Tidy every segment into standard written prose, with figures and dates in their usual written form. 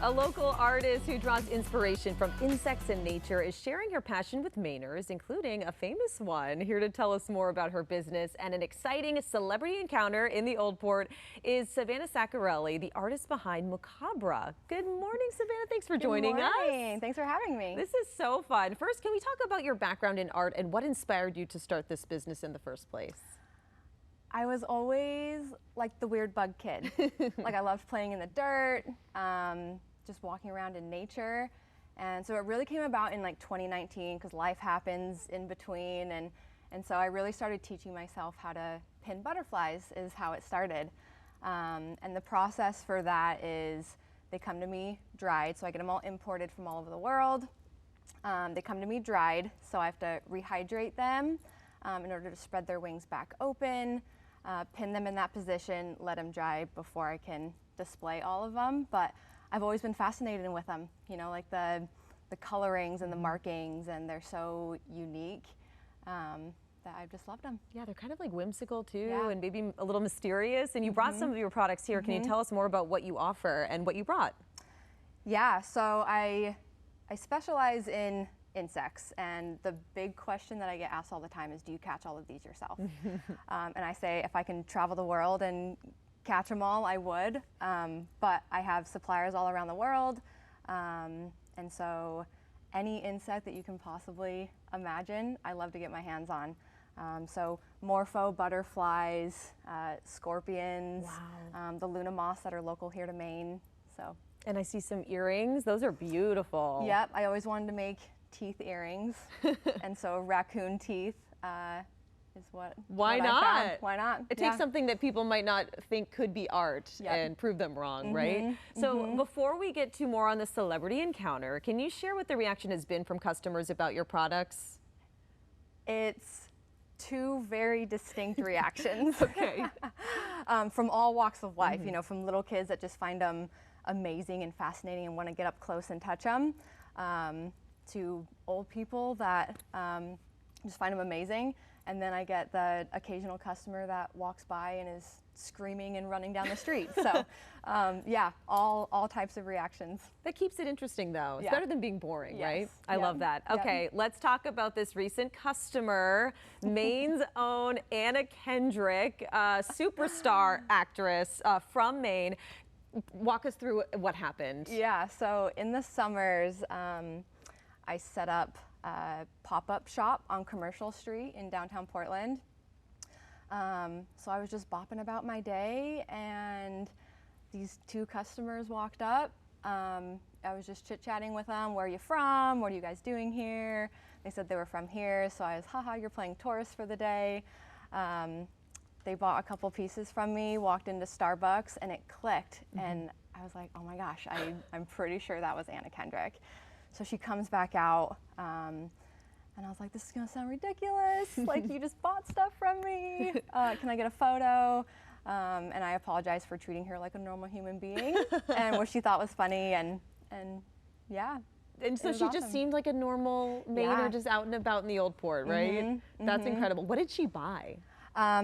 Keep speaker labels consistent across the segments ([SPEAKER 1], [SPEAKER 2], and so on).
[SPEAKER 1] A local artist who draws inspiration from insects and nature is sharing her passion with Mainers, including a famous one. Here to tell us more about her business and an exciting celebrity encounter in the Old Port is Savannah Saccarelli, the artist behind Muh.Kaa.Bruh. Good morning, Savannah. Thanks for joining us.
[SPEAKER 2] Thanks for having me.
[SPEAKER 1] This is so fun. First, can we talk about your background in art and what inspired you to start this business in the first place?
[SPEAKER 2] I was always like the weird bug kid. Like I loved playing in the dirt, just walking around in nature. And so it really came about in like 2019 because life happens in between. And so I really started teaching myself how to pin butterflies is how it started. And the process for that is they come to me dried. So I get them all imported from all over the world. They come to me dried, so I have to rehydrate them in order to spread their wings back open. Pin them in that position, let them dry before I can display all of them. But I've always been fascinated with them, you know, like the colorings and the markings, and they're so unique that I've just loved them.
[SPEAKER 1] Yeah, they're kind of like whimsical too,
[SPEAKER 2] Yeah.
[SPEAKER 1] and maybe a little mysterious. And you brought some of your products here. Can you tell us more about what you offer and what you brought?
[SPEAKER 2] Yeah, so I specialize in insects, and the big question that I get asked all the time is, do you catch all of these yourself? And I say if I can travel the world and catch them all, I would, but I have suppliers all around the world, and so any insect that you can possibly imagine, I love to get my hands on. So morpho butterflies, scorpions,
[SPEAKER 1] Wow.
[SPEAKER 2] the Luna moths that are local here to Maine. So.
[SPEAKER 1] And I see some earrings. Those are beautiful.
[SPEAKER 2] Yep, I always wanted to make teeth earrings, and so raccoon teeth is what.
[SPEAKER 1] Why
[SPEAKER 2] what
[SPEAKER 1] not?
[SPEAKER 2] I found. Why not?
[SPEAKER 1] It takes something that people might not think could be art and prove them wrong, right? So before we get to more on the celebrity encounter, can you share what the reaction has been from customers about your products?
[SPEAKER 2] It's two very distinct reactions.
[SPEAKER 1] Okay.
[SPEAKER 2] From all walks of life, you know, from little kids that just find them amazing and fascinating and want to get up close and touch them, to old people that just find them amazing. And then I get the occasional customer that walks by and is screaming and running down the street. So yeah, all types of reactions.
[SPEAKER 1] That keeps it interesting though. It's better than being boring, right? I love that. Okay, let's talk about this recent customer, Maine's own Anna Kendrick, superstar actress from Maine. Walk us through what happened.
[SPEAKER 2] Yeah, so in the summers, I set up a pop-up shop on Commercial Street in downtown Portland. So I was just bopping about my day, and these two customers walked up. I was just chit-chatting with them. Where are you from? What are you guys doing here? They said they were from here, so I was, haha, you're playing tourist for the day. They bought a couple pieces from me, walked into Starbucks, and it clicked. And I was like, oh my gosh, I'm pretty sure that was Anna Kendrick. So she comes back out, and I was like, this is gonna sound ridiculous. Like, you just bought stuff from me. Can I get a photo? And I apologized for treating her like a normal human being, and what she thought was funny, and yeah.
[SPEAKER 1] And so she just seemed like a normal Mainer, just out and about in the Old Port, right? That's incredible. What did she buy?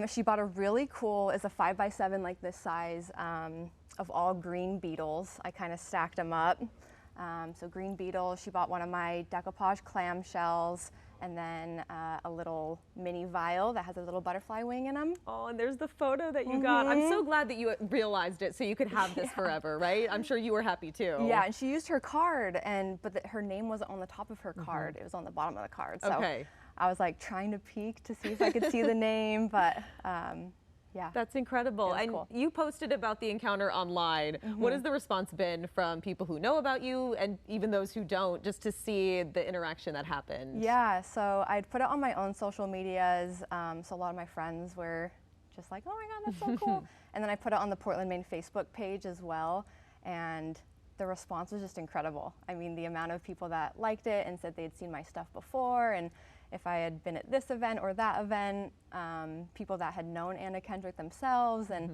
[SPEAKER 2] She bought a really cool, it's a 5x7 like this size, of all green beetles. I kind of stacked them up. So green beetle, she bought one of my decoupage clam shells, and then a little mini vial that has a little butterfly wing in them.
[SPEAKER 1] Oh, and there's the photo that you got. I'm so glad that you realized it so you could have this forever, right? I'm sure you were happy too.
[SPEAKER 2] Yeah, and she used her card, but her name wasn't on the top of her card. It was on the bottom of the card. So I was like trying to peek to see if I could see the name, but yeah.
[SPEAKER 1] That's incredible. And
[SPEAKER 2] cool.
[SPEAKER 1] You posted about the encounter online. What has the response been from people who know about you and even those who don't, just to see the interaction that happened?
[SPEAKER 2] Yeah, so I'd put it on my own social medias, so a lot of my friends were just like, oh my God, that's so cool. And then I put it on the Portland, Maine Facebook page as well, and the response was just incredible. I mean, the amount of people that liked it and said they'd seen my stuff before, and if I had been at this event or that event, people that had known Anna Kendrick themselves, and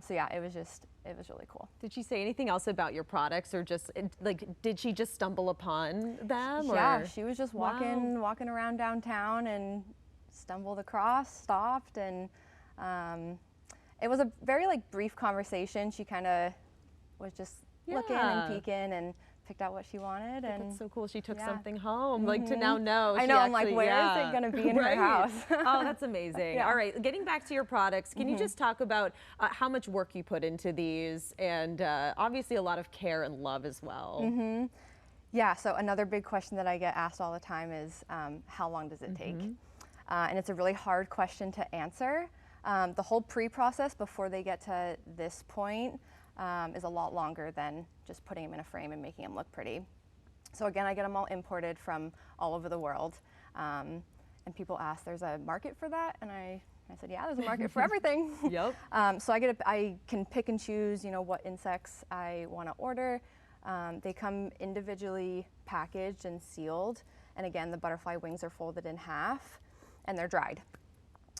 [SPEAKER 2] so yeah, it was really cool.
[SPEAKER 1] Did she say anything else about your products, or just like, did she just stumble upon them?
[SPEAKER 2] Yeah, she was just walking around downtown and stumbled across, stopped, and it was a very like brief conversation. She kind of was just looking
[SPEAKER 1] Yeah.
[SPEAKER 2] and peeking and picked out what she wanted. And
[SPEAKER 1] That's so cool. She took
[SPEAKER 2] yeah.
[SPEAKER 1] something home, like to now know.
[SPEAKER 2] I
[SPEAKER 1] she
[SPEAKER 2] know, I'm like,
[SPEAKER 1] actually-
[SPEAKER 2] where is
[SPEAKER 1] yeah.
[SPEAKER 2] it gonna be in her
[SPEAKER 1] Right.
[SPEAKER 2] house?
[SPEAKER 1] Oh, that's amazing.
[SPEAKER 2] Yeah.
[SPEAKER 1] All right, getting back to your products, can you just talk about how much work you put into these, and obviously a lot of care and love as well.
[SPEAKER 2] Yeah, so another big question that I get asked all the time is how long does it take? And it's a really hard question to answer. The whole pre-process before they get to this point is a lot longer than just putting them in a frame and making them look pretty. So again, I get them all imported from all over the world. And people ask, there's a market for that? And I said, yeah, there's a market for everything.
[SPEAKER 1] Yep.
[SPEAKER 2] So I can pick and choose, what insects I want to order. They come individually packaged and sealed. And again, the butterfly wings are folded in half and they're dried.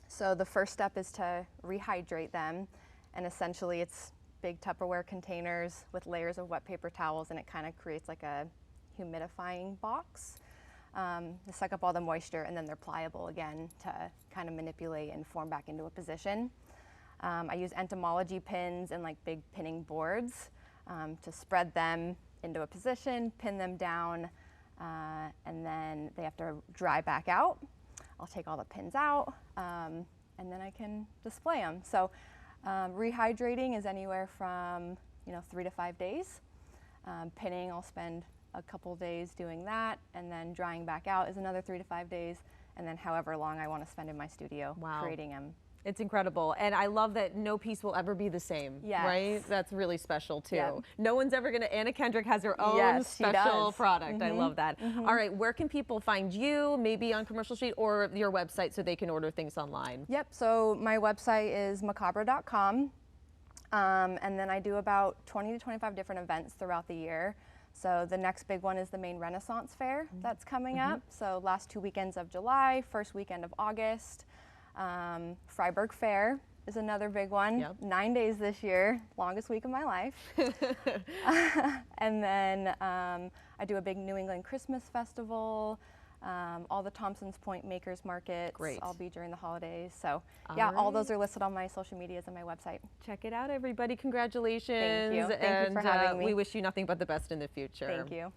[SPEAKER 2] So the first step is to rehydrate them. And essentially it's big Tupperware containers with layers of wet paper towels, and it kind of creates like a humidifying box. They suck up all the moisture, and then they're pliable again to kind of manipulate and form back into a position. I use entomology pins and like big pinning boards to spread them into a position, pin them down, and then they have to dry back out. I'll take all the pins out, and then I can display them. So rehydrating is anywhere from 3 to 5 days. Pinning, I'll spend a couple days doing that, and then drying back out is another 3 to 5 days, and then however long I want to spend in my studio creating them.
[SPEAKER 1] It's incredible, and I love that no piece will ever be the same, right? That's really special too.
[SPEAKER 2] Yeah.
[SPEAKER 1] No one's ever gonna, Anna Kendrick has her own
[SPEAKER 2] Yes, she
[SPEAKER 1] special
[SPEAKER 2] does.
[SPEAKER 1] product. I love that. All right, where can people find you, maybe on Commercial Street or your website so they can order things online?
[SPEAKER 2] Yep, so my website is Muh.Kaa.Bruh.com, and then I do about 20 to 25 different events throughout the year. So the next big one is the Maine Renaissance Fair that's coming up. So last 2 weekends of July, first weekend of August. Freiburg Fair is another big one. 9 days this year, longest week of my life. And then I do a big New England Christmas festival, all the Thompson's Point Makers Markets. I'll be during the holidays. So yeah, all those are listed on my social medias and my website.
[SPEAKER 1] Check it out, everybody. Congratulations.
[SPEAKER 2] Thank you. Thank you for having me.
[SPEAKER 1] We wish you nothing but the best in the future.
[SPEAKER 2] Thank you.